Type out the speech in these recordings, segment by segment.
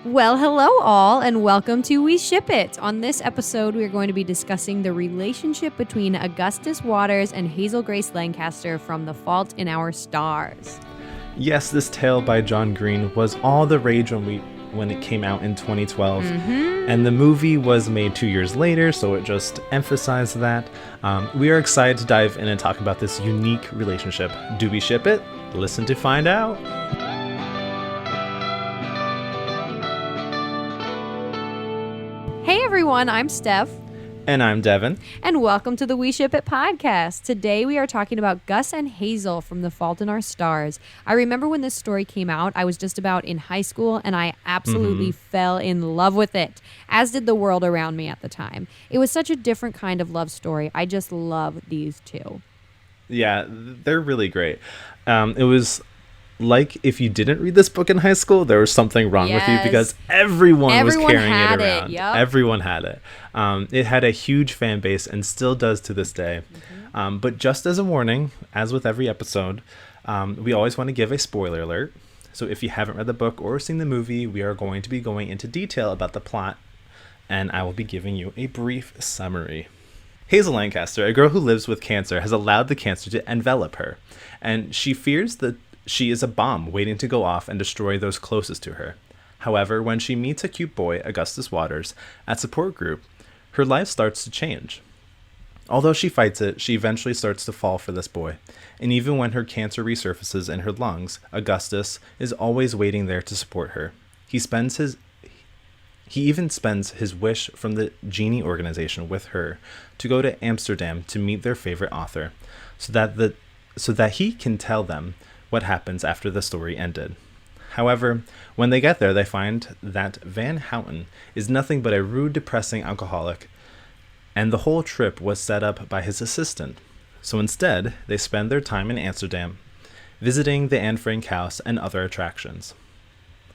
Well, hello all, and welcome to We Ship It. On this episode, we are going to be discussing the relationship between Augustus Waters and Hazel Grace Lancaster from The Fault in Our Stars. Yes, this tale by John Green was all the rage when it came out in 2012, and the movie was made 2 years later, so it just emphasized that. We are excited to dive in and talk about this unique relationship. Do we ship it? Listen to find out. Hey everyone, I'm Steph. And I'm Devin. And welcome to the We Ship It podcast. Today we are talking about Gus and Hazel from The Fault in Our Stars. I remember when this story came out, I was just about in high school and I absolutely fell in love with it, as did the world around me at the time. It was such a different kind of love story. I just love these two. Yeah, they're really great. It was like if you didn't read this book in high school, there was something wrong with you because everyone was carrying it around. Yep. Everyone had it. It had a huge fan base and still does to this day. But just as a warning, as with every episode, we always want to give a spoiler alert. So if you haven't read the book or seen the movie, we are going to be going into detail about the plot, and I will be giving you a brief summary. Hazel Lancaster, a girl who lives with cancer, has allowed the cancer to envelop her, and she fears that she is a bomb waiting to go off and destroy those closest to her. However, when she meets a cute boy, Augustus Waters, at support group, her life starts to change. Although she fights it, she eventually starts to fall for this boy. And even when her cancer resurfaces in her lungs, Augustus is always waiting there to support her. He even spends his wish from the Genie organization with her to go to Amsterdam to meet their favorite author, so that he can tell them what happens after the story ended. However, when they get there, they find that Van Houten is nothing but a rude, depressing alcoholic, and the whole trip was set up by his assistant. So instead, they spend their time in Amsterdam, visiting the Anne Frank house and other attractions.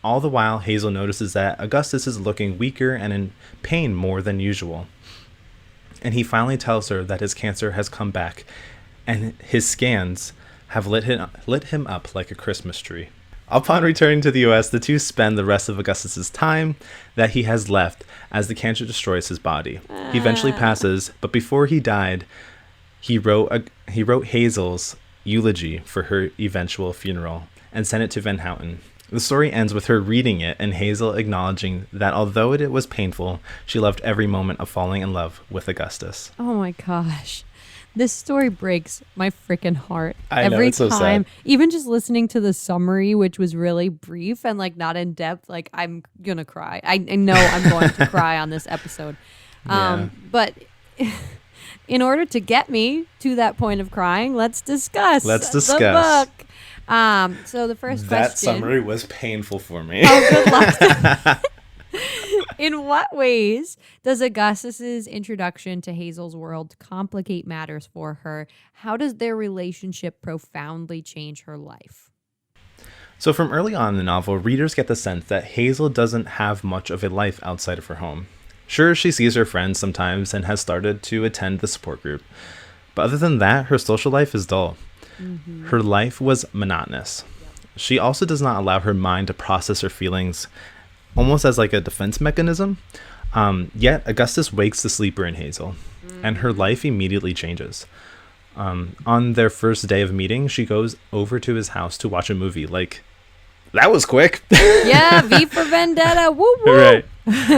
All the while, Hazel notices that Augustus is looking weaker and in pain more than usual. And he finally tells her that his cancer has come back, and his scans have lit him up like a Christmas tree. Upon returning to the U.S., the two spend the rest of Augustus's time that he has left as the cancer destroys his body. He eventually passes, but before he died, he wrote Hazel's eulogy for her eventual funeral and sent it to Van Houten. The story ends with her reading it and Hazel acknowledging that although it was painful, she loved every moment of falling in love with Augustus. Oh my gosh. This story breaks my freaking heart Every time. So sad. Even just listening to the summary, which was really brief and like not in depth, like I'm gonna cry. I know I'm going to cry on this episode. But in order to get me to that point of crying, let's discuss the book. So the first question. That summary was painful for me. Oh, good luck. In what ways does Augustus's introduction to Hazel's world complicate matters for her? How does their relationship profoundly change her life? So from early on in the novel, readers get the sense that Hazel doesn't have much of a life outside of her home. Sure, she sees her friends sometimes and has started to attend the support group. But other than that, her social life is dull. Her life was monotonous. She also does not allow her mind to process her feelings almost as like a defense mechanism. Yet Augustus wakes the sleeper in Hazel, and her life immediately changes. On their first day of meeting, she goes over to his house to watch a movie. Like, that was quick. Yeah, V for Vendetta. Woo woo. Right.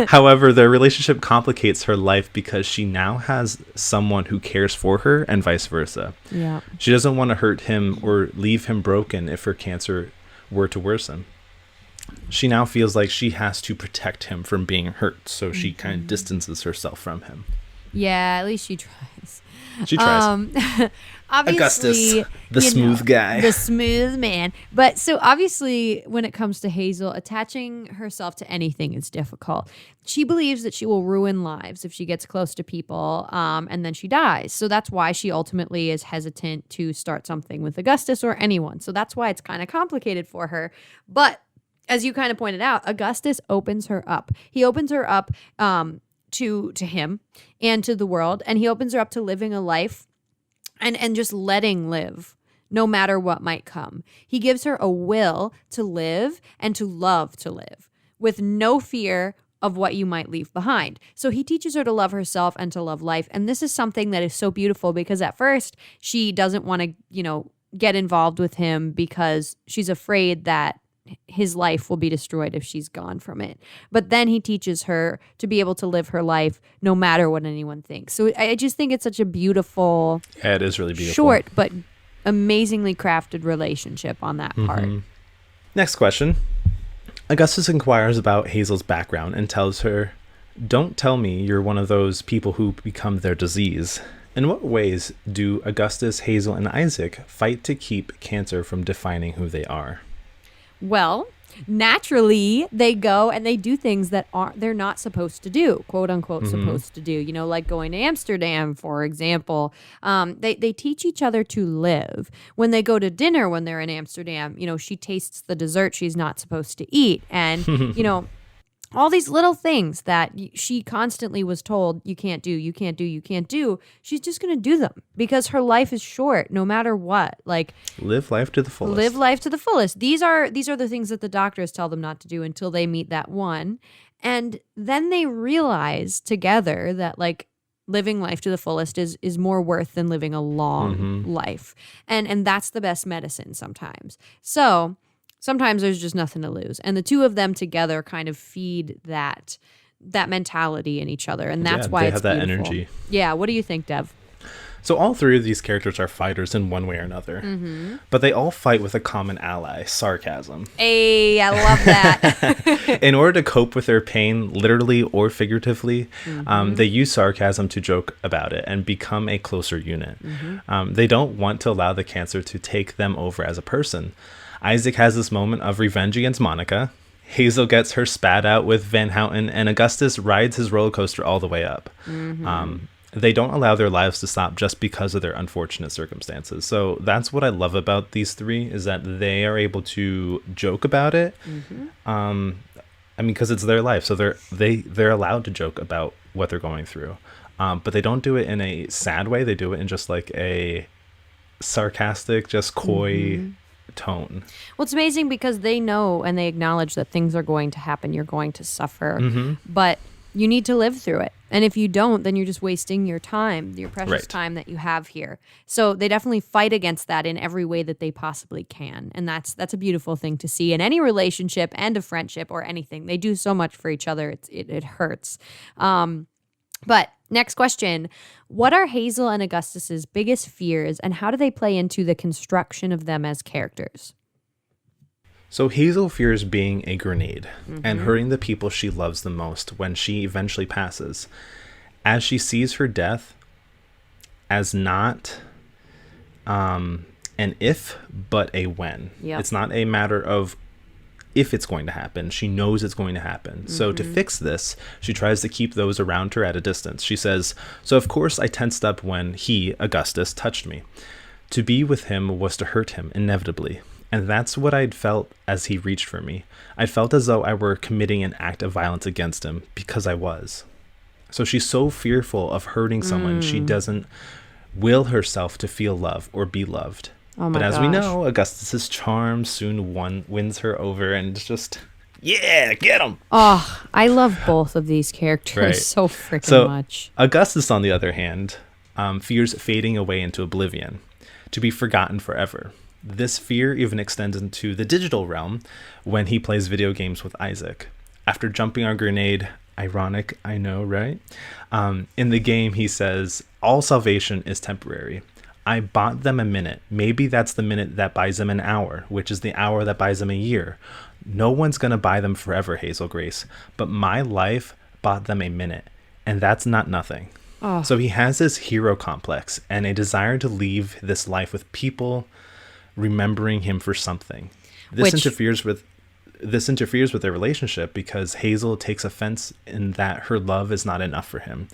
However, their relationship complicates her life because she now has someone who cares for her and vice versa. Yeah. She doesn't want to hurt him or leave him broken if her cancer were to worsen. She now feels like she has to protect him from being hurt, so she kind of distances herself from him. Yeah, at least she tries. She tries. Obviously, Augustus, the smooth guy. The smooth man. But so obviously, when it comes to Hazel, attaching herself to anything is difficult. She believes that she will ruin lives if she gets close to people, and then she dies. So that's why she ultimately is hesitant to start something with Augustus or anyone. So that's why it's kind of complicated for her. But as you kind of pointed out, Augustus opens her up. He opens her up to him and to the world, and he opens her up to living a life and just letting live no matter what might come. He gives her a will to live and to love to live, with no fear of what you might leave behind. So he teaches her to love herself and to love life. And this is something that is so beautiful because at first she doesn't want to, get involved with him because she's afraid that his life will be destroyed if she's gone from it. But then he teaches her to be able to live her life no matter what anyone thinks. So I just think it's such a beautiful, Yeah, it is really beautiful. short, but amazingly crafted relationship on that part. Next question. Augustus inquires about Hazel's background and tells her, "Don't tell me you're one of those people who become their disease." In what ways do Augustus, Hazel, and Isaac fight to keep cancer from defining who they are? Well, naturally, they go and they do things that they're not supposed to do, quote unquote, supposed to do. Like going to Amsterdam, for example. They teach each other to live. When they go to dinner, when they're in Amsterdam, she tastes the dessert she's not supposed to eat, and all these little things that she constantly was told you can't do, you can't do, you can't do. She's just going to do them because her life is short, no matter what. Like, live life to the fullest. Live life to the fullest. These are the things that the doctors tell them not to do until they meet that one. And then they realize together that like living life to the fullest is more worth than living a long life. And that's the best medicine sometimes. So sometimes there's just nothing to lose. And the two of them together kind of feed that mentality in each other. And that's why they it's have that beautiful. energy. Yeah. What do you think, Dev? So all three of these characters are fighters in one way or another. But they all fight with a common ally, sarcasm. Hey, I love that. In order to cope with their pain, literally or figuratively, they use sarcasm to joke about it and become a closer unit. They don't want to allow the cancer to take them over as a person. Isaac has this moment of revenge against Monica. Hazel gets her spat out with Van Houten, and Augustus rides his roller coaster all the way up. They don't allow their lives to stop just because of their unfortunate circumstances. So that's what I love about these three, is that they are able to joke about it. I mean, because it's their life, so they're allowed to joke about what they're going through. But they don't do it in a sad way. They do it in just like a sarcastic, just coy tone. Well, it's amazing because they know and they acknowledge that things are going to happen. You're going to suffer, but you need to live through it. And if you don't, then you're just wasting your time, your precious time that you have here. So they definitely fight against that in every way that they possibly can. And that's a beautiful thing to see in any relationship and a friendship or anything. They do so much for each other. It hurts. But next question, what are Hazel and Augustus's biggest fears and how do they play into the construction of them as characters? So Hazel fears being a grenade and hurting the people she loves the most when she eventually passes, as she sees her death as not an if, but a when. Yep. It's not a matter of if it's going to happen. She knows it's going to happen. So to fix this, she tries to keep those around her at a distance. She says, "So of course I tensed up when he, Augustus, touched me. To be with him was to hurt him, inevitably. And that's what I'd felt as he reached for me. I felt as though I were committing an act of violence against him, because I was." So she's so fearful of hurting someone, she doesn't will herself to feel love or be loved. Oh my but as gosh. we know, Augustus's charm soon wins her over, and it's just, yeah, get him. Oh, I love both of these characters Right. so freaking So much. Augustus, on the other hand, fears fading away into oblivion, to be forgotten forever. This fear even extends into the digital realm when he plays video games with Isaac. After jumping on a grenade, ironic, I know, right? In the game, he says, "All salvation is temporary. I bought them a minute. Maybe that's the minute that buys them an hour, which is the hour that buys them a year. No one's going to buy them forever, Hazel Grace, but my life bought them a minute, and that's not nothing." Oh. So he has this hero complex and a desire to leave this life with people remembering him for something. This interferes with their relationship because Hazel takes offense in that her love is not enough for him.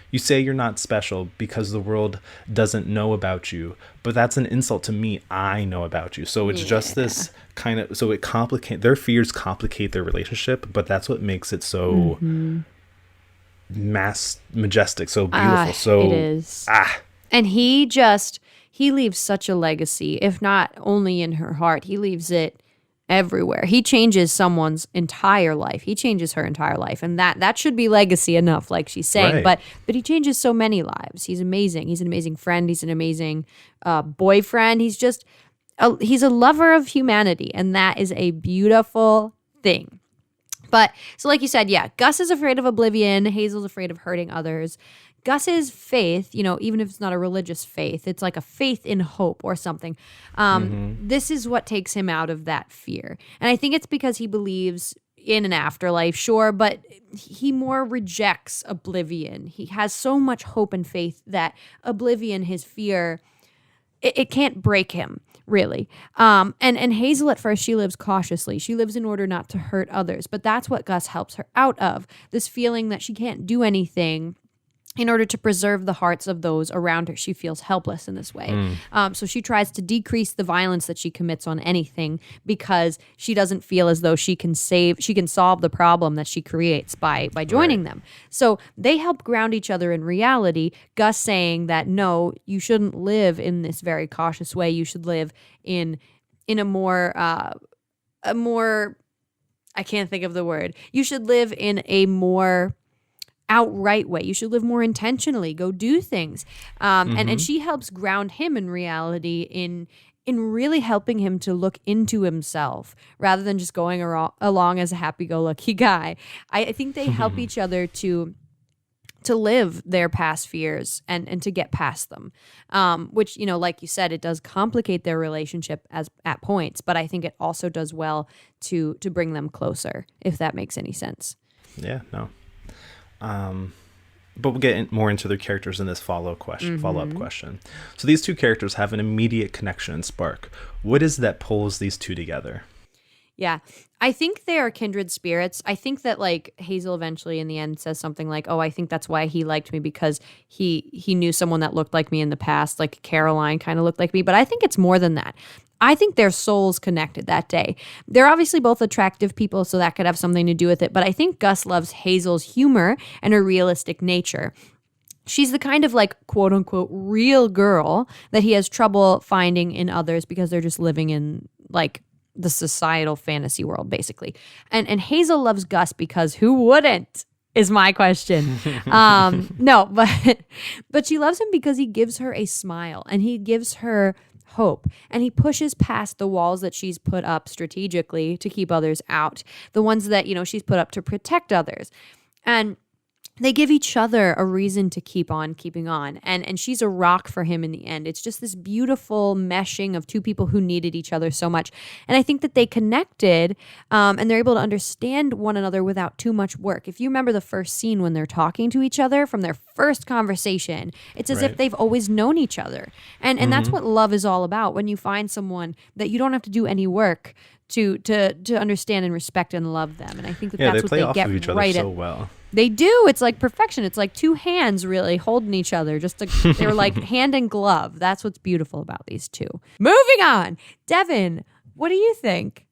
"You say you're not special because the world doesn't know about you, but that's an insult to me. I know about you." So it's just this kind of, so their fears complicate their relationship, but that's what makes it so majestic, so beautiful. So it is. And he leaves such a legacy, if not only in her heart, he leaves it everywhere. He changes someone's entire life. He changes her entire life. And that should be legacy enough, like she's saying. Right. But he changes so many lives. He's amazing. He's an amazing friend. He's an amazing boyfriend. He's a lover of humanity. And that is a beautiful thing. But so like you said, yeah, Gus is afraid of oblivion. Hazel's afraid of hurting others. Gus's faith, even if it's not a religious faith, it's like a faith in hope or something. This is what takes him out of that fear. And I think it's because he believes in an afterlife, sure, but he more rejects oblivion. He has so much hope and faith that oblivion, his fear, it can't break him, really. And Hazel, at first, she lives cautiously. She lives in order not to hurt others. But that's what Gus helps her out of, this feeling that she can't do anything in order to preserve the hearts of those around her. She feels helpless in this way. So she tries to decrease the violence that she commits on anything because she doesn't feel as though she can solve the problem that she creates by joining them. So they help ground each other in reality. Gus saying that, no, you shouldn't live in this very cautious way. You should live in a more, I can't think of the word. You should live in a more outright way. You should live more intentionally, go do things. And she helps ground him in reality in really helping him to look into himself rather than just going along as a happy-go-lucky guy. I think they help each other to live their past fears and to get past them, which, like you said, it does complicate their relationship at points, but I think it also does well to bring them closer, if that makes any sense. Yeah, no. But we'll get more into their characters in this follow-up question. So these two characters have an immediate connection and spark. What is that pulls these two together? Yeah, I think they are kindred spirits. I think that like Hazel eventually in the end says something like, oh, I think that's why he liked me, because he knew someone that looked like me in the past, like Caroline kind of looked like me. But I think it's more than that. I think their souls connected that day. They're obviously both attractive people, so that could have something to do with it. But I think Gus loves Hazel's humor and her realistic nature. She's the kind of like quote unquote real girl that he has trouble finding in others because they're just living in like the societal fantasy world, basically. And Hazel loves Gus because who wouldn't? Is my question. No, but she loves him because he gives her a smile and he gives her hope, and he pushes past the walls that she's put up strategically to keep others out, the ones that she's put up to protect others, and they give each other a reason to keep on keeping on, and she's a rock for him in the end. It's just this beautiful meshing of two people who needed each other so much, and I think that they connected, and they're able to understand one another without too much work. If you remember the first scene when they're talking to each other from their first conversation, it's as if they've always known each other, and that's what love is all about. When you find someone that you don't have to do any work to understand and respect and love them, and I think that's what they get of each right other so at. well. They do. It's like perfection. It's like two hands really holding each other. They're like hand and glove. That's what's beautiful about these two. Moving on. Devin, what do you think?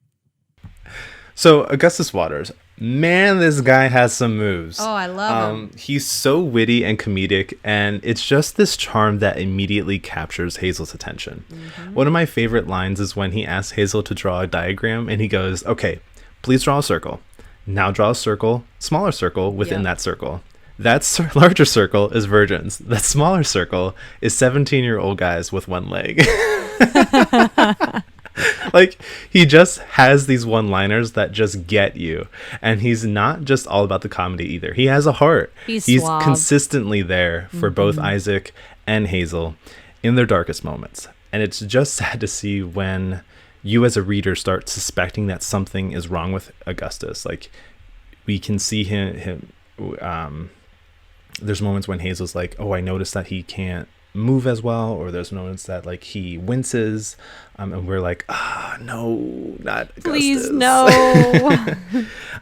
So Augustus Waters, man, this guy has some moves. Oh, I love him. He's so witty and comedic, and it's just this charm that immediately captures Hazel's attention. One of my favorite lines is when he asks Hazel to draw a diagram, and he goes, okay, please draw a circle. Now draw a circle, smaller circle within that circle. That larger circle is virgins. That smaller circle is 17-year-old guys with one leg. Like, he just has these one-liners that just get you. And he's not just all about the comedy either. He has a heart. He's consistently there for both Isaac and Hazel in their darkest moments. And it's just sad to see when you as a reader start suspecting that something is wrong with Augustus. Like, we can see him there's moments when Hazel's like, oh, I noticed that he can't move as well, or there's moments that like he winces, and we're like, no, not Augustus. Please, no.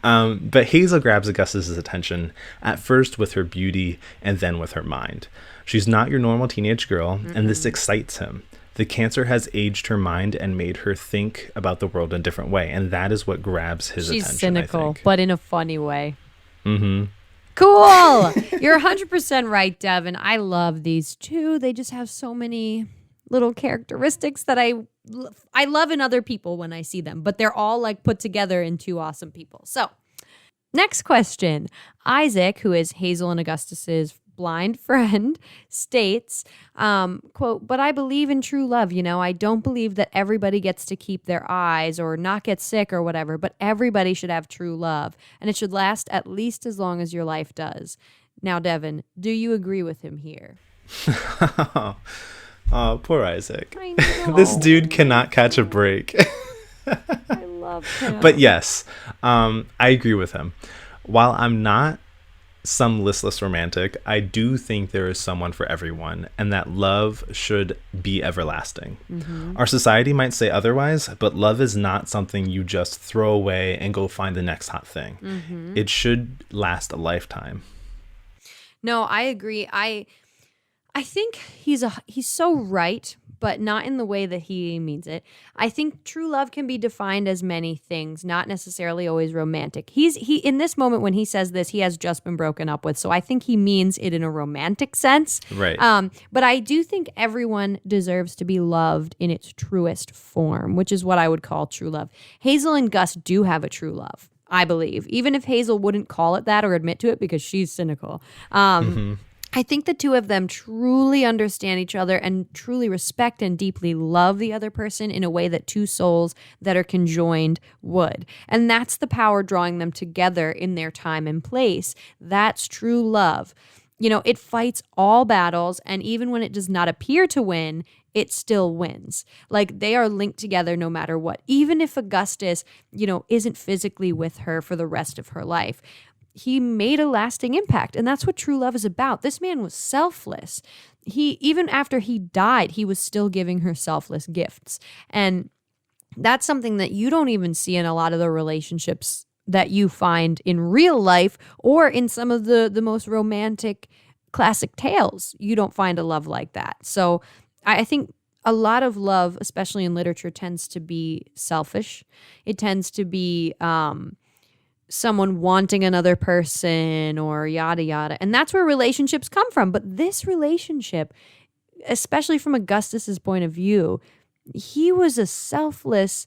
But Hazel grabs Augustus's attention at first with her beauty and then with her mind. She's not your normal teenage girl, and this excites him. The cancer has aged her mind and made her think about the world in a different way, and that is what grabs his attention. She's cynical, but in a funny way. Cool. You're 100% right, Devin. I love these two. They just have so many little characteristics that I I love in other people when I see them, but they're all like put together in two awesome people. So next question. Isaac, who is Hazel and Augustus's blind friend, states, quote, "But I believe in true love, you know. I don't believe that everybody gets to keep their eyes or not get sick or whatever, but everybody should have true love, and it should last at least as long as your life does." Now, Devin, do you agree with him here? Oh, poor Isaac. I This know. dude cannot catch a break. I love him. But yes, I agree with him. While I'm not some listless romantic, I do think there is someone for everyone, and that love should be everlasting. Our society might say otherwise, but love is not something you just throw away and go find the next hot thing. It should last a lifetime. No, I agree. I think he's so right, but not in the way that he means it. I think true love can be defined as many things, not necessarily always romantic. He in this moment when he says this, he has just been broken up with, so I think he means it in a romantic sense. Right. But I do think everyone deserves to be loved in its truest form, which is what I would call true love. Hazel and Gus do have a true love, I believe, even if Hazel wouldn't call it that or admit to it because she's cynical. I think the two of them truly understand each other and truly respect and deeply love the other person in a way that two souls that are conjoined would. And that's the power drawing them together in their time and place. That's true love. You know, it fights all battles, and even when it does not appear to win, it still wins. Like, they are linked together no matter what. Even if Augustus, isn't physically with her for the rest of her life, he made a lasting impact, and that's what true love is about. This man was selfless. Even after he died, he was still giving her selfless gifts. And that's something that you don't even see in a lot of the relationships that you find in real life or in some of the most romantic classic tales. You don't find a love like that. So I think a lot of love, especially in literature, tends to be selfish. It tends to be someone wanting another person or yada yada. And that's where relationships come from. But this relationship, especially from Augustus's point of view, he was a selfless,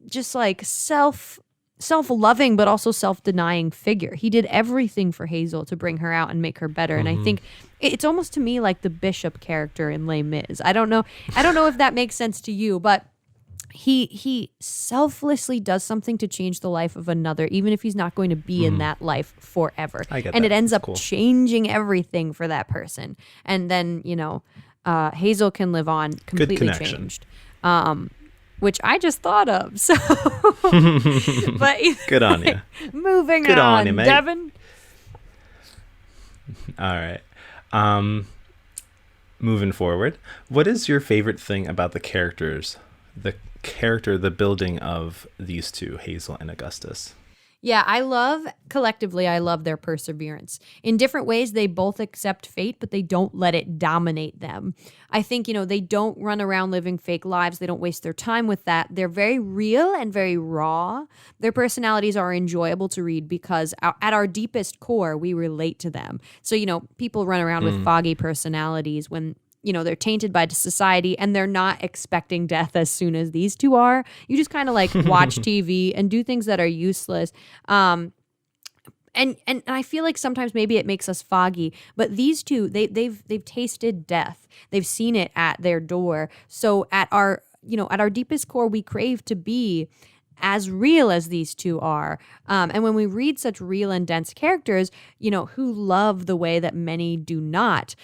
just like self-loving, but also self-denying figure. He did everything for Hazel to bring her out and make her better. And I think it's almost to me like the Bishop character in Les Mis. I don't know if that makes sense to you, but he selflessly does something to change the life of another, even if he's not going to be in that life forever. I get and that. it ends That's up cool. changing everything for that person. And then, Hazel can live on completely connection. changed. Which I just thought of. So, but Good on you. moving Good on you, mate. Devin. All right. Moving forward, what is your favorite thing about the characters, the building of these two, Hazel and Augustus? Yeah, I love their perseverance. In different ways, they both accept fate, but they don't let it dominate them. I think, they don't run around living fake lives. They don't waste their time with that. They're very real and very raw. Their personalities are enjoyable to read because at our deepest core, we relate to them. So, people run around with foggy personalities when they're tainted by society and they're not expecting death as soon as these two are. You just kind of like watch TV and do things that are useless. And I feel like sometimes maybe it makes us foggy, but these two, they've tasted death. They've seen it at their door. So at our deepest core, we crave to be as real as these two are. And when we read such real and dense characters, who love the way that many do not,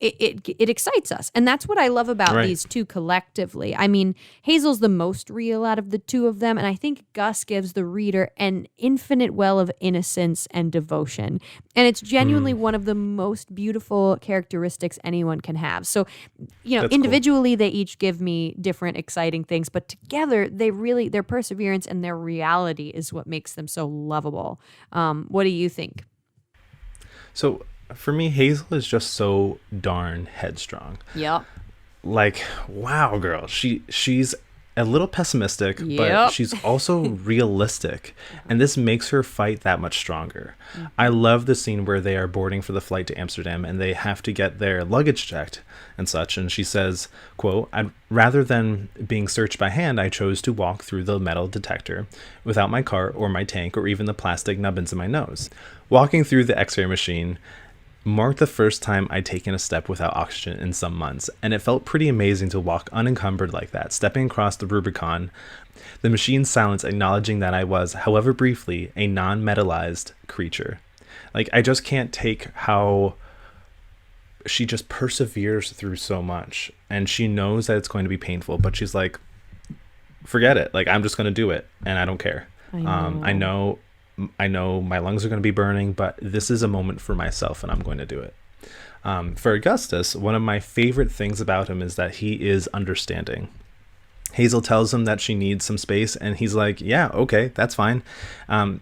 it excites us. And that's what I love about these two collectively. I mean, Hazel's the most real out of the two of them, and I think Gus gives the reader an infinite well of innocence and devotion. And it's genuinely one of the most beautiful characteristics anyone can have. So, That's individually they each give me different exciting things, but together their perseverance and their reality is what makes them so lovable. What do you think? So for me, Hazel is just so darn headstrong. Yep. Like, wow, girl, she's a little pessimistic, but Yep. she's also realistic. And this makes her fight that much stronger. I love the scene where they are boarding for the flight to Amsterdam and they have to get their luggage checked and such. And she says, quote, rather than being searched by hand, I chose to walk through the metal detector without my cart or my tank or even the plastic nubbins in my nose. Walking through the x-ray machine marked the first time I'd taken a step without oxygen in some months, and it felt pretty amazing to walk unencumbered like that, stepping across the Rubicon, the machine's silence acknowledging that I was, however briefly, a non-metallized creature. Like, I just can't take how she just perseveres through so much, and she knows that it's going to be painful, but she's like, forget it. Like, I'm just going to do it, and I don't care. I know my lungs are going to be burning, but this is a moment for myself and I'm going to do it. For Augustus, one of my favorite things about him is that he is understanding. Hazel tells him that she needs some space and he's like, yeah, okay, that's fine.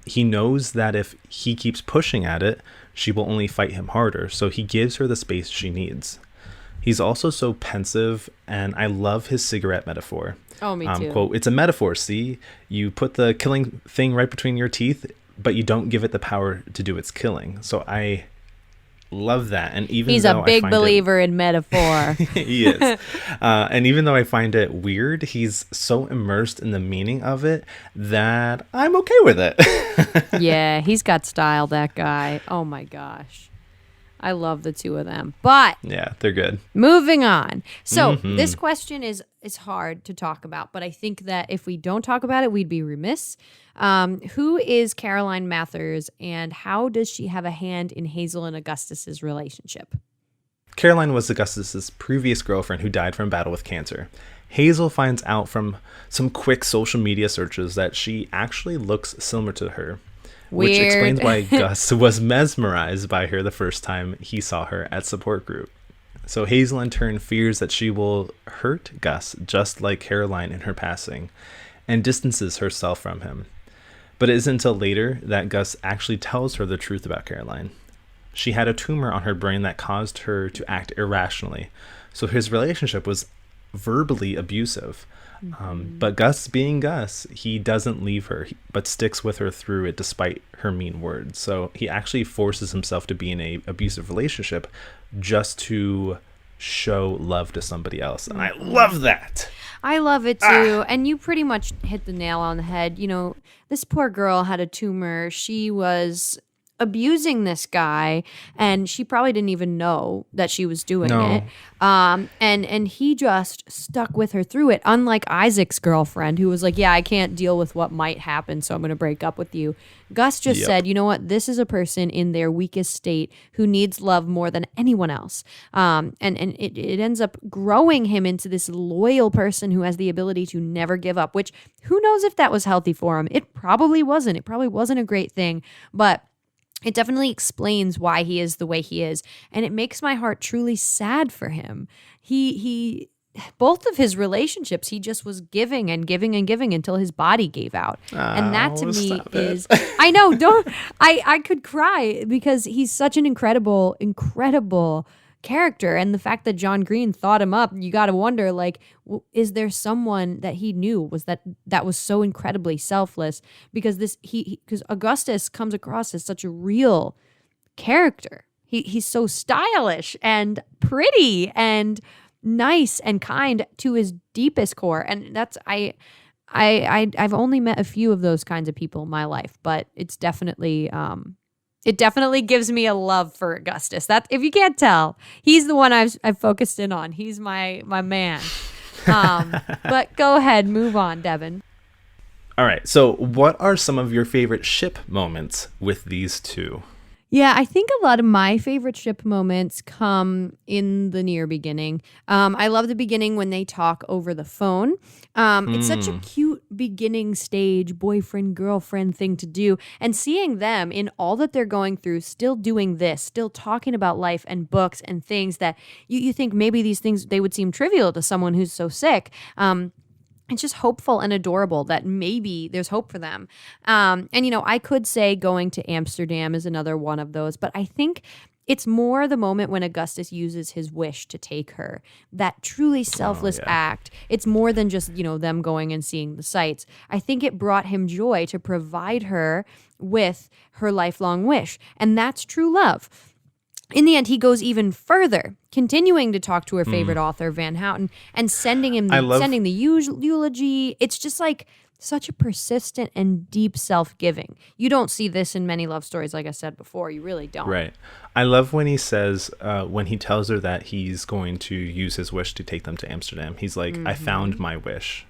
He knows that if he keeps pushing at it, she will only fight him harder. So he gives her the space she needs. He's also so pensive, and I love his cigarette metaphor. Oh, me too. Quote, it's a metaphor, see? You put the killing thing right between your teeth, but you don't give it the power to do its killing. So I love that. And even He's though a big I find believer in metaphor. he is. And even though I find it weird, he's so immersed in the meaning of it that I'm okay with it. Yeah, he's got style, that guy. Oh my gosh. I love the two of them. But Yeah, they're good. moving on. So this question is hard to talk about, but I think that if we don't talk about it, we'd be remiss. Who is Caroline Mathers, and how does she have a hand in Hazel and Augustus's relationship? Caroline was Augustus's previous girlfriend who died from battle with cancer. Hazel finds out from some quick social media searches that she actually looks similar to her. Weird. Which explains why Gus was mesmerized by her the first time he saw her at support group. So Hazel in turn fears that she will hurt Gus just like Caroline in her passing, and distances herself from him. But it isn't until later that Gus actually tells her the truth about Caroline. She had a tumor on her brain that caused her to act irrationally, so his relationship was verbally abusive. But Gus being Gus, he doesn't leave her, but sticks with her through it despite her mean words. So he actually forces himself to be in a abusive relationship just to show love to somebody else. And I love that. I love it too. And you pretty much hit the nail on the head. You know, this poor girl had a tumor. She was abusing this guy, and she probably didn't even know that she was doing it. And he just stuck with her through it, unlike Isaac's girlfriend, who was like, yeah, I can't deal with what might happen, so I'm going to break up with you. Gus just said, you know what, this is a person in their weakest state who needs love more than anyone else. And it ends up growing him into this loyal person who has the ability to never give up, which who knows if that was healthy for him. It probably wasn't. It probably wasn't a great thing, but it definitely explains why he is the way he is. And it makes my heart truly sad for him. He both of his relationships, he just was giving and giving and giving until his body gave out. And that to me is, I know, I could cry because he's such an incredible character. And the fact that John Green thought him up, you got to wonder, like, is there someone that he knew that was so incredibly selfless? Because because Augustus comes across as such a real character. He's so stylish and pretty and nice and kind to his deepest core. And that's, I've only met a few of those kinds of people in my life, but it's definitely, it definitely gives me a love for Augustus. That, if you can't tell, he's the one I've focused in on. He's my man. But go ahead, move on, Devin. All right. So what are some of your favorite ship moments with these two? Yeah, I think a lot of my favorite ship moments come in the near beginning. I love the beginning when they talk over the phone. It's such a cute beginning stage boyfriend, girlfriend thing to do. And seeing them in all that they're going through, still doing this, still talking about life and books and things that you think maybe these things, they would seem trivial to someone who's so sick. It's just hopeful and adorable that maybe there's hope for them. And, I could say going to Amsterdam is another one of those, but I think It's more the moment when Augustus uses his wish to take her. That truly selfless act. It's more than just, them going and seeing the sights. I think it brought him joy to provide her with her lifelong wish. And that's true love. In the end, he goes even further, continuing to talk to her favorite author, Van Houten, and sending him sending the eulogy. It's just like such a persistent and deep self-giving. You don't see this in many love stories, like I said before. You really don't. Right. I love when he says, when he tells her that he's going to use his wish to take them to Amsterdam. He's like, I found my wish.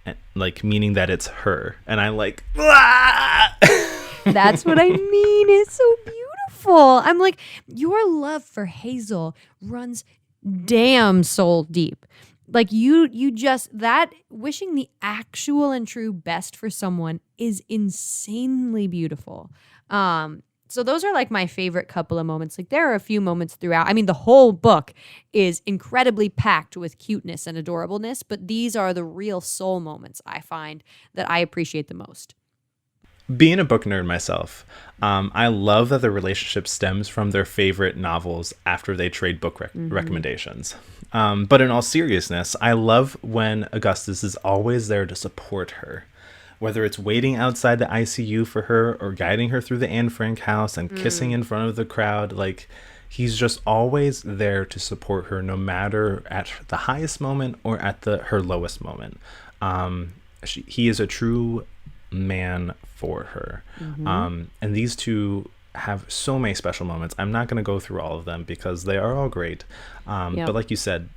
And, like, meaning that it's her. And I like, That's what I mean. It's so beautiful. I'm like, your love for Hazel runs damn soul deep. Like you just, that wishing the actual and true best for someone is insanely beautiful. So those are like my favorite couple of moments. Like there are a few moments throughout. I mean, the whole book is incredibly packed with cuteness and adorableness, but these are the real soul moments I find that I appreciate the most. Being a book nerd myself, I love that the relationship stems from their favorite novels after they trade book recommendations. But in all seriousness, I love when Augustus is always there to support her. Whether it's waiting outside the ICU for her or guiding her through the Anne Frank house and kissing in front of the crowd, like he's just always there to support her, no matter at the highest moment or at her lowest moment. He is a true man for her. And these two have so many special moments. I'm not going to go through all of them because they are all great. But like you said,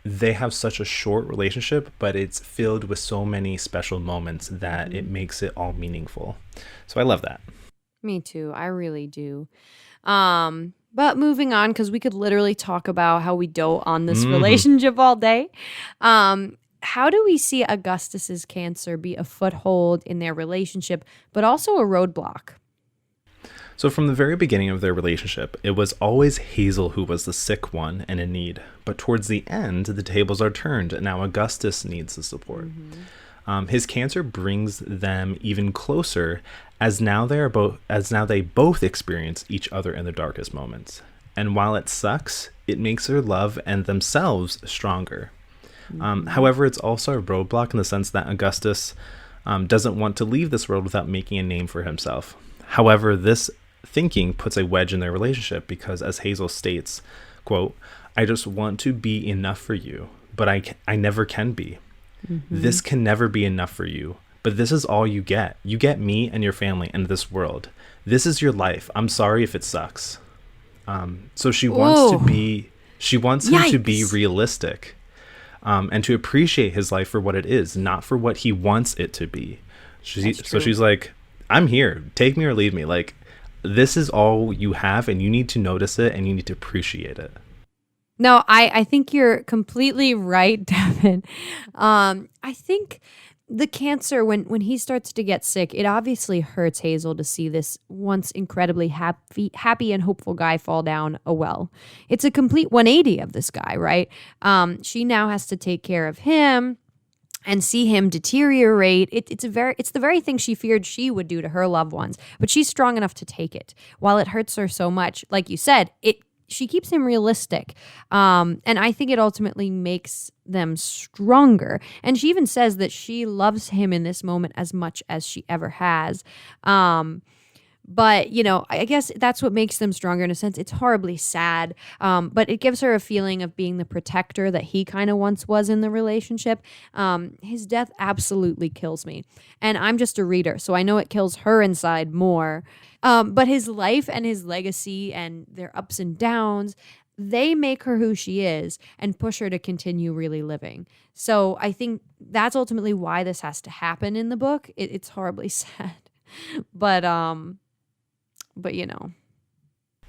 they have such a short relationship, but it's filled with so many special moments that it makes it all meaningful. So I love that. Me too. I really do. But moving on, because we could literally talk about how we dote on this relationship all day. How do we see Augustus's cancer be a foothold in their relationship, but also a roadblock? So from the very beginning of their relationship, it was always Hazel who was the sick one and in need. But towards the end, the tables are turned, and now Augustus needs the support. His cancer brings them even closer, as now they both experience each other in their darkest moments. And while it sucks, it makes their love and themselves stronger. However, it's also a roadblock in the sense that Augustus doesn't want to leave this world without making a name for himself. However, this thinking puts a wedge in their relationship because, as Hazel states, quote, I just want to be enough for you, but I never can be. This can never be enough for you, but this is all you get. You get me and your family and this world. This is your life. I'm sorry if it sucks. So she wants him to be realistic. And to appreciate his life for what it is, not for what he wants it to be. So she's like, I'm here. Take me or leave me. Like, this is all you have, and you need to notice it, and you need to appreciate it. No, I think you're completely right, Devin. I think the cancer, when he starts to get sick, it obviously hurts Hazel to see this once incredibly happy and hopeful guy fall down a well. It's a complete 180 of this guy, right? She now has to take care of him and see him deteriorate. It's the very thing she feared she would do to her loved ones, but she's strong enough to take it. While it hurts her so much, like you said, she keeps him realistic. And I think it ultimately makes them stronger. And she even says that she loves him in this moment as much as she ever has. But, I guess that's what makes them stronger in a sense. It's horribly sad, but it gives her a feeling of being the protector that he kind of once was in the relationship. His death absolutely kills me. And I'm just a reader, so I know it kills her inside more. But his life and his legacy and their ups and downs, they make her who she is and push her to continue really living. So I think that's ultimately why this has to happen in the book. It's horribly sad. But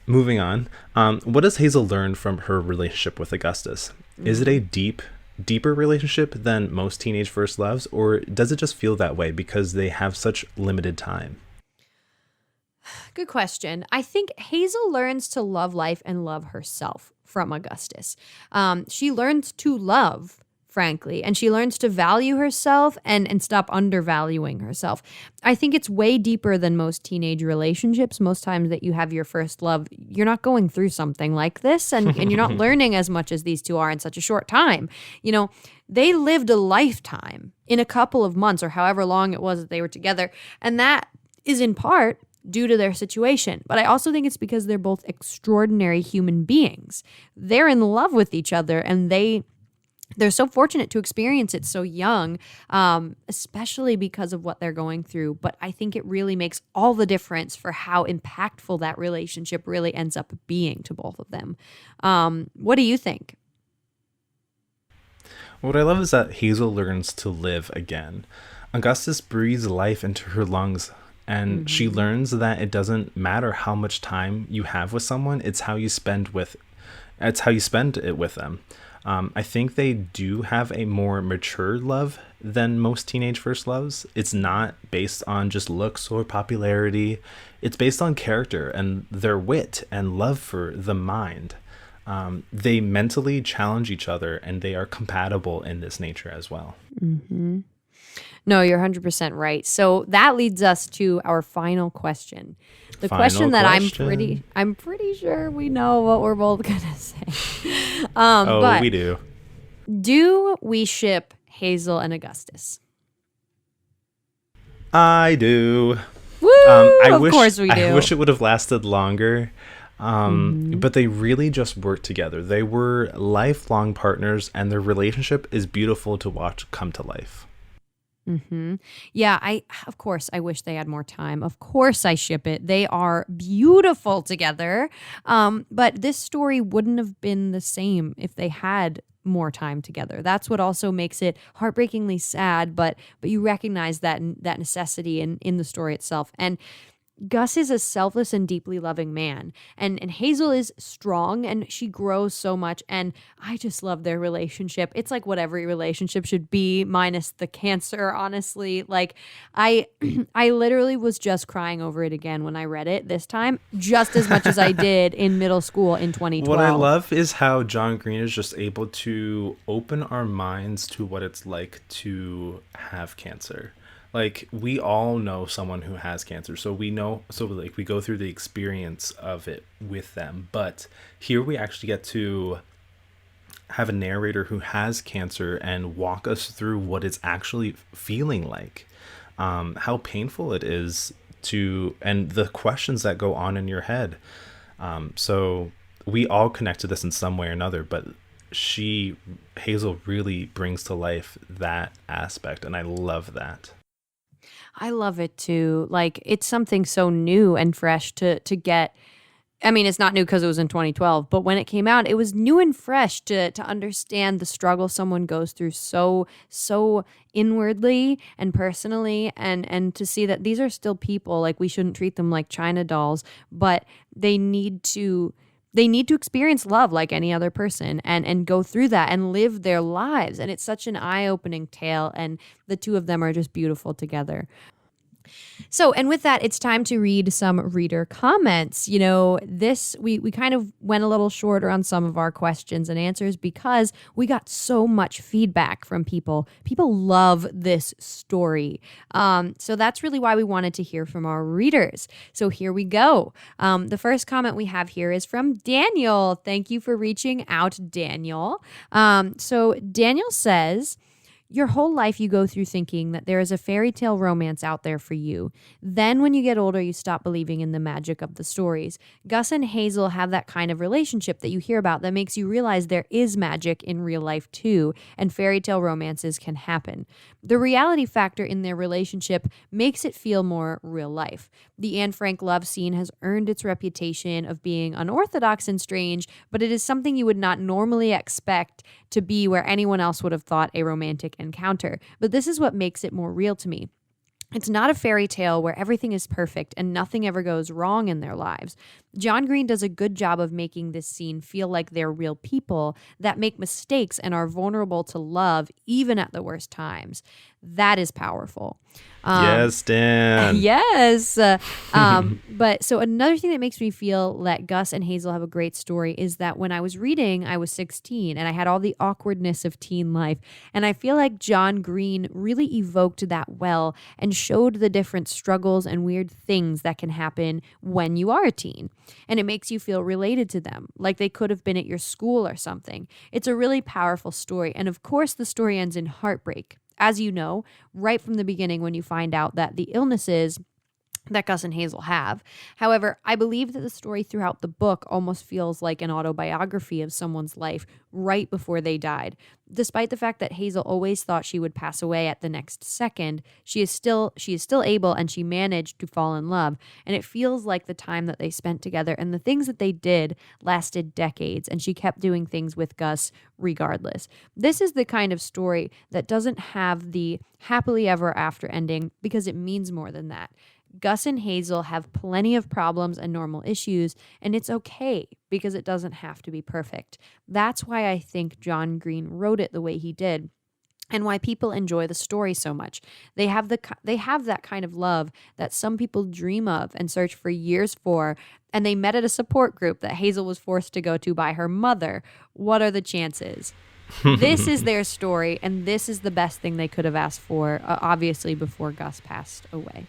Moving on, what does Hazel learn from her relationship with Augustus? Is it a deeper relationship than most teenage first loves, or does it just feel that way because they have such limited time? Good question. I think Hazel learns to love life and love herself from Augustus. She learns to love frankly, and she learns to value herself and stop undervaluing herself. I think it's way deeper than most teenage relationships. Most times that you have your first love, you're not going through something like this, and you're not learning as much as these two are in such a short time. You know, they lived a lifetime in a couple of months or however long it was that they were together, and that is in part due to their situation. But I also think it's because they're both extraordinary human beings. They're in love with each other, and they're so fortunate to experience it so young, especially because of what they're going through. But I think it really makes all the difference for how impactful that relationship really ends up being to both of them. What do you think? What I love is that Hazel learns to live again. Augustus breathes life into her lungs, and she learns that it doesn't matter how much time you have with someone, it's how you spend it with them. I think they do have a more mature love than most teenage first loves. It's not based on just looks or popularity. It's based on character and their wit and love for the mind. They mentally challenge each other, and they are compatible in this nature as well. Mm-hmm. No, you're 100% right. So that leads us to our final question. The question that I'm pretty sure we know what we're both gonna say. But we do. Do we ship Hazel and Augustus? I do. Woo! Of course we do. I wish it would have lasted longer. But they really just worked together. They were lifelong partners, and their relationship is beautiful to watch come to life. Mm-hmm. Yeah, of course, I wish they had more time. Of course, I ship it. They are beautiful together. But this story wouldn't have been the same if they had more time together. That's what also makes it heartbreakingly sad, but you recognize that necessity in the story itself. And Gus is a selfless and deeply loving man, and Hazel is strong, and she grows so much, and I just love their relationship. It's like what every relationship should be, minus the cancer, honestly. Like, I I literally was just crying over it again when I read it this time, just as much as I did in middle school in 2012. What I love is how John Green is just able to open our minds to what it's like to have cancer. Like, we all know someone who has cancer, so we go through the experience of it with them. But here we actually get to have a narrator who has cancer and walk us through what it's actually feeling like, how painful it is and the questions that go on in your head. So we all connect to this in some way or another, but Hazel really brings to life that aspect, and I love that. I love it too. Like, it's something so new and fresh to get. I mean, it's not new because it was in 2012, but when it came out, it was new and fresh to understand the struggle someone goes through so inwardly and personally, and to see that these are still people. Like, we shouldn't treat them like China dolls, but they need to experience love like any other person and go through that and live their lives. And it's such an eye-opening tale, and the two of them are just beautiful together. So, and with that, it's time to read some reader comments. You know, we kind of went a little shorter on some of our questions and answers because we got so much feedback from people. People love this story. So that's really why we wanted to hear from our readers. So here we go. The first comment we have here is from Daniel. Thank you for reaching out, Daniel. So Daniel says, your whole life you go through thinking that there is a fairy tale romance out there for you. Then when you get older, you stop believing in the magic of the stories. Gus and Hazel have that kind of relationship that you hear about that makes you realize there is magic in real life too, and fairy tale romances can happen. The reality factor in their relationship makes it feel more real life. The Anne Frank love scene has earned its reputation of being unorthodox and strange, but it is something you would not normally expect to be where anyone else would have thought a romantic encounter. But this is what makes it more real to me. It's not a fairy tale where everything is perfect and nothing ever goes wrong in their lives. John Green does a good job of making this scene feel like they're real people that make mistakes and are vulnerable to love even at the worst times. That is powerful. Yes, Dan. Yes. But so another thing that makes me feel that Gus and Hazel have a great story is that when I was reading, I was 16 and I had all the awkwardness of teen life. And I feel like John Green really evoked that well and showed the different struggles and weird things that can happen when you are a teen. And it makes you feel related to them, like they could have been at your school or something. It's a really powerful story. And of course, the story ends in heartbreak. As you know, right from the beginning when you find out that the illnesses that Gus and Hazel have. However, I believe that the story throughout the book almost feels like an autobiography of someone's life right before they died. Despite the fact that Hazel always thought she would pass away at the next second, she is still able, and she managed to fall in love. And it feels like the time that they spent together and the things that they did lasted decades, and she kept doing things with Gus regardless. This is the kind of story that doesn't have the happily ever after ending because it means more than that. Gus and Hazel have plenty of problems and normal issues, and it's okay because it doesn't have to be perfect. That's why I think John Green wrote it the way he did, and why people enjoy the story so much. They have that kind of love that some people dream of and search for years for, and they met at a support group that Hazel was forced to go to by her mother. What are the chances? This is their story, and this is the best thing they could have asked for, obviously before Gus passed away.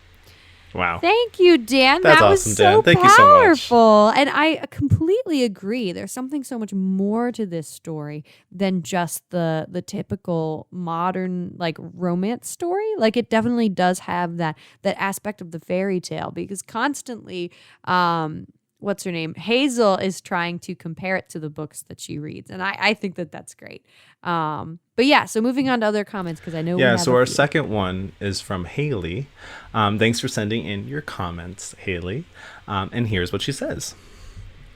Wow. Thank you, Dan. That's that was awesome, so Dan. Thank you so much. powerful. And I completely agree. There's something so much more to this story than just the typical modern like romance story. Like it definitely does have that aspect of the fairy tale because constantly what's her name? Hazel is trying to compare it to the books that she reads. And I think that that's great. But yeah, so moving on to other comments because I know we have so a our few. second one is from Haley. Thanks for sending in your comments, Haley. And here's what she says.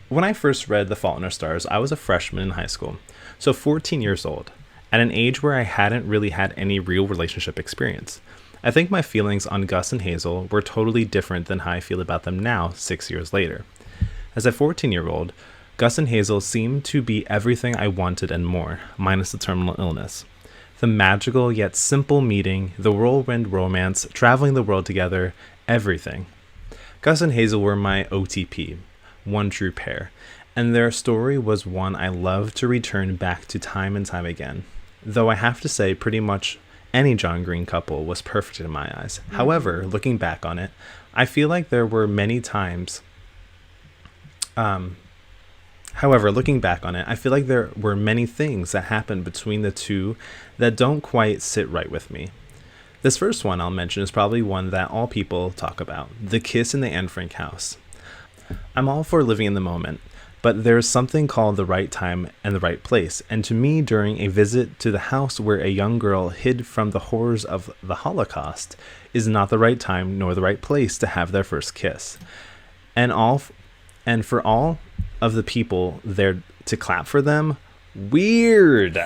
When I first read The Fault in Our Stars, I was a freshman in high school, so 14 years old, at an age where I hadn't really had any real relationship experience. I think my feelings on Gus and Hazel were totally different than how I feel about them now, 6 years later. As a 14-year-old, Gus and Hazel seemed to be everything I wanted and more, minus the terminal illness. The magical yet simple meeting, the whirlwind romance, traveling the world together, everything. Gus and Hazel were my OTP, one true pair, and their story was one I loved to return back to time and time again. Though I have to say pretty much any John Green couple was perfect in my eyes. Mm-hmm. However, looking back on it, I feel like there were many times things that happened between the two that don't quite sit right with me. This first one I'll mention is probably one that all people talk about, the kiss in the Anne Frank house. I'm all for living in the moment, but there's something called the right time and the right place, and to me, during a visit to the house where a young girl hid from the horrors of the Holocaust is not the right time nor the right place to have their first kiss. And for all of the people there to clap for them, weird.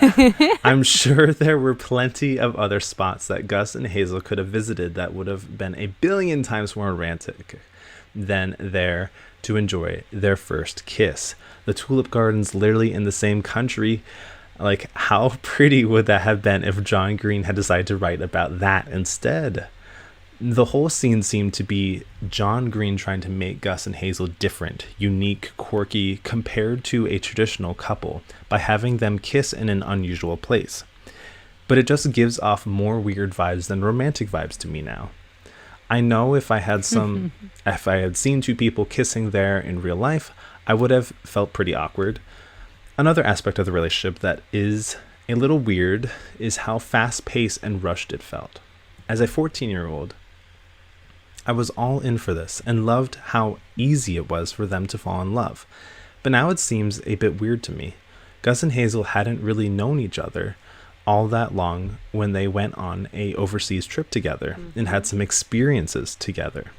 I'm sure there were plenty of other spots that Gus and Hazel could have visited that would have been a billion times more romantic than there to enjoy their first kiss. The tulip gardens literally in the same country. Like, how pretty would that have been if John Green had decided to write about that instead? The whole scene seemed to be John Green trying to make Gus and Hazel different, unique, quirky, compared to a traditional couple by having them kiss in an unusual place. But it just gives off more weird vibes than romantic vibes to me now. I know if I had seen two people kissing there in real life, I would have felt pretty awkward. Another aspect of the relationship that is a little weird is how fast-paced and rushed it felt. As a 14-year-old, I was all in for this and loved how easy it was for them to fall in love. But now it seems a bit weird to me. Gus and Hazel hadn't really known each other all that long when they went on a overseas trip together and had some experiences together.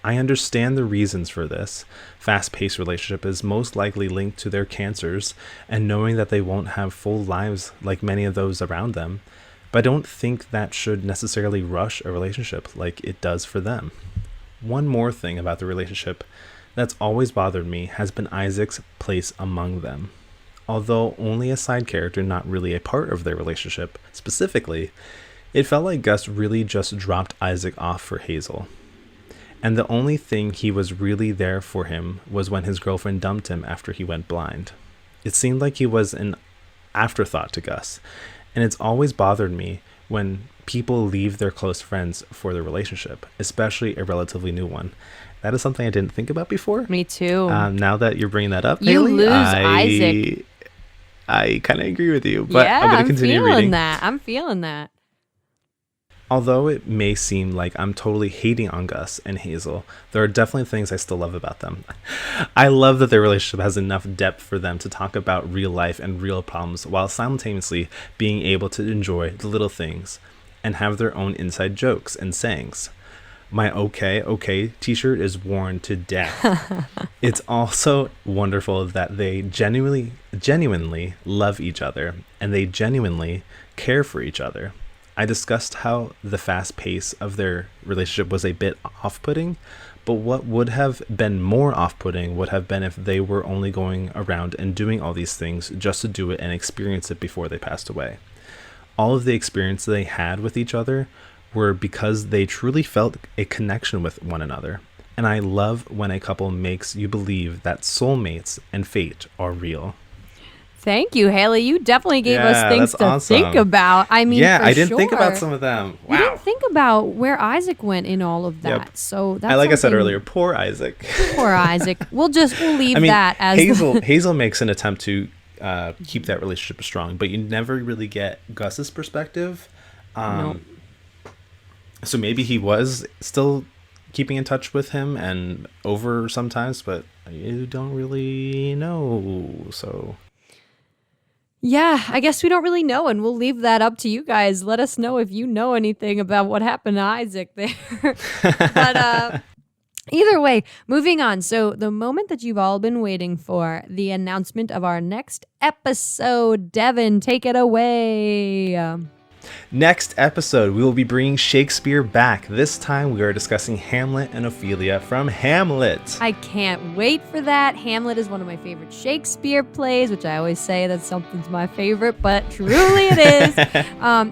I understand the reasons for this. Fast-paced relationship is most likely linked to their cancers and knowing that they won't have full lives like many of those around them. But I don't think that should necessarily rush a relationship like it does for them. One more thing about the relationship that's always bothered me has been Isaac's place among them. Although only a side character, not really a part of their relationship specifically, It felt like Gus really just dropped Isaac off for Hazel. And the only thing he was really there for him was when his girlfriend dumped him after he went blind. It seemed like he was an afterthought to Gus. And it's always bothered me when people leave their close friends for their relationship, especially a relatively new one. That is something I didn't think about before. Me too. Now that you're bringing that up, You Haley, lose Isaac. I kind of agree with you, but I'm going to continue reading. I'm feeling that. Although it may seem like I'm totally hating on Gus and Hazel, there are definitely things I still love about them. I love that their relationship has enough depth for them to talk about real life and real problems while simultaneously being able to enjoy the little things and have their own inside jokes and sayings. My okay t-shirt is worn to death. It's also wonderful that they genuinely love each other and they genuinely care for each other. I discussed how the fast pace of their relationship was a bit off-putting, but what would have been more off-putting would have been if they were only going around and doing all these things just to do it and experience it before they passed away. All of the experience they had with each other were because they truly felt a connection with one another. And I love when a couple makes you believe that soulmates and fate are real. Thank you, Haley. You definitely gave us things to awesome. think about. I mean, I didn't think about some of them. Wow. You didn't think about where Isaac went in all of that. Yep. So that's I said earlier, poor Isaac. Poor Isaac. We'll leave that as Hazel makes an attempt to keep that relationship strong, but you never really get Gus's perspective. Nope. So maybe he was still keeping in touch with him and over sometimes, but you don't really know. So yeah, I guess we don't really know, and we'll leave that up to you guys. Let us know if you know anything about what happened to Isaac there. But either way, moving on. So the moment that you've all been waiting for, the announcement of our next episode. Devin, take it away. Next episode, we will be bringing Shakespeare back. This time we are discussing Hamlet and Ophelia from Hamlet. I can't wait for that. Hamlet is one of my favorite Shakespeare plays, which I always say that something's my favorite, but truly it is.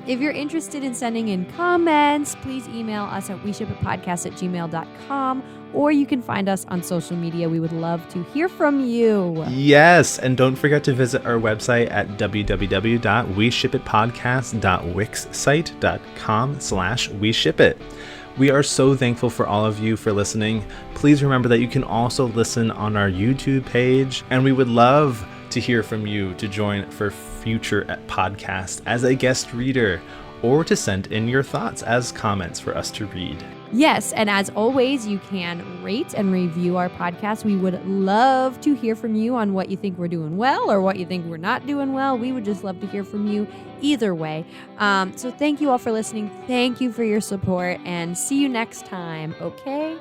If you're interested in sending in comments, please email us at weshipitpodcast@gmail.com, or you can find us on social media. We would love to hear from you. Yes, and don't forget to visit our website at www.weshipitpodcast.wixsite.com/weshipit. We are so thankful for all of you for listening. Please remember that you can also listen on our YouTube page, and we would love to hear from you to join for future podcasts as a guest reader, or to send in your thoughts as comments for us to read. Yes, and as always, you can rate and review our podcast. We would love to hear from you on what you think we're doing well or what you think we're not doing well. We would just love to hear from you either way. So thank you all for listening. Thank you for your support, and see you next time. Okay?